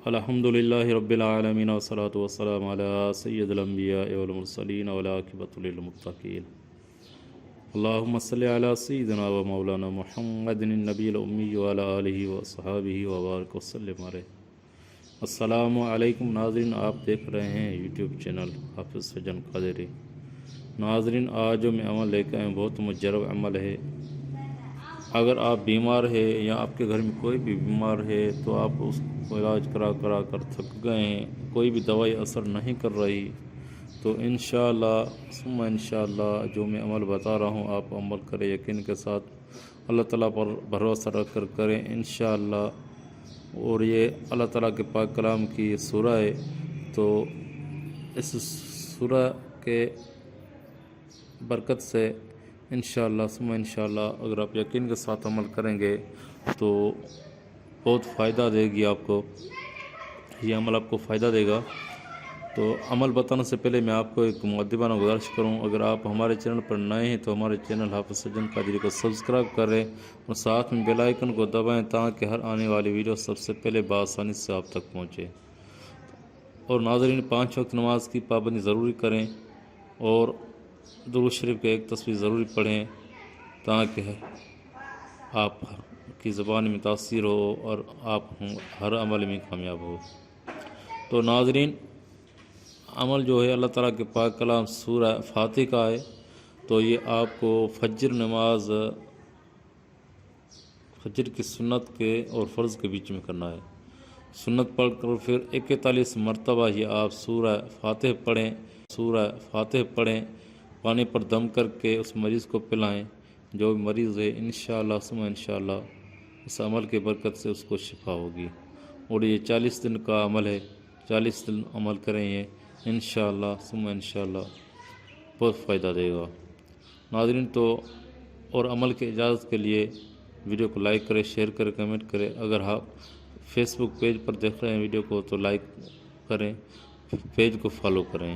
الحمدللہ رب العالمین والصلاة والسلام علی سید الانبیاء والمرسلین والعاقبۃ للمتقین اللہم صلی علی سیدنا و مولانا محمد النبی الامی وعلی آلہ وصحابہ وبارک وسلم علیہ۔ السلام علیکم ناظرین، آپ دیکھ رہے ہیں یوٹیوب چینل حافظ سجن قادری۔ ناظرین، آج جو میں عمل لے کے آئے بہت مجرب عمل ہے۔ اگر آپ بیمار ہے یا آپ کے گھر میں کوئی بھی بیمار ہے تو آپ اس کو علاج کرا کر تھک گئے ہیں، کوئی بھی دوائی اثر نہیں کر رہی، تو انشاءاللہ ثم انشاءاللہ جو میں عمل بتا رہا ہوں آپ عمل کریں یقین کے ساتھ، اللہ تعالیٰ پر بھروسہ رکھ کر کریں انشاءاللہ۔ اور یہ اللہ تعالیٰ کے پاک کلام کی سورہ ہے، تو اس سورہ کے برکت سے انشاءاللہ ثم انشاءاللہ اگر آپ یقین کے ساتھ عمل کریں گے تو بہت فائدہ دے گی آپ کو، یہ عمل آپ کو فائدہ دے گا۔ تو عمل بتانے سے پہلے میں آپ کو ایک مؤدبانہ گزارش کروں، اگر آپ ہمارے چینل پر نئے ہیں تو ہمارے چینل حافظ سجن قادری کو سبسکرائب کریں اور ساتھ میں بیل آئیکن کو دبائیں تاکہ ہر آنے والی ویڈیو سب سے پہلے بآسانی سے آپ تک پہنچے۔ اور ناظرین، 5 وقت نماز کی پابندی ضروری کریں اور درود شریف کے ایک تصویر ضروری پڑھیں تاکہ آپ کی زبان میں تاثیر ہو اور آپ ہر عمل میں کامیاب ہو۔ تو ناظرین، عمل جو ہے اللہ تعالیٰ کے پاک کلام سورہ فاتحہ کا ہے، تو یہ آپ کو فجر نماز، فجر کی سنت کے اور فرض کے بیچ میں کرنا ہے۔ سنت پڑھ کر پھر 41 مرتبہ یہ آپ سورہ فاتحہ پڑھیں، پانی پر دم کر کے اس مریض کو پلائیں جو بھی مریض ہے، انشاءاللہ ثم انشاءاللہ اس عمل کی برکت سے اس کو شفا ہوگی۔ اور یہ 40 دن کا عمل ہے، 40 دن عمل کریں یہ انشاءاللہ ثم انشاءاللہ بہت فائدہ دے گا۔ ناظرین، تو اور عمل کی اجازت کے لیے ویڈیو کو لائک کریں، شیئر کریں، کمنٹ کریں۔ اگر آپ فیس بک پیج پر دیکھ رہے ہیں ویڈیو کو تو لائک کریں، پیج کو فالو کریں۔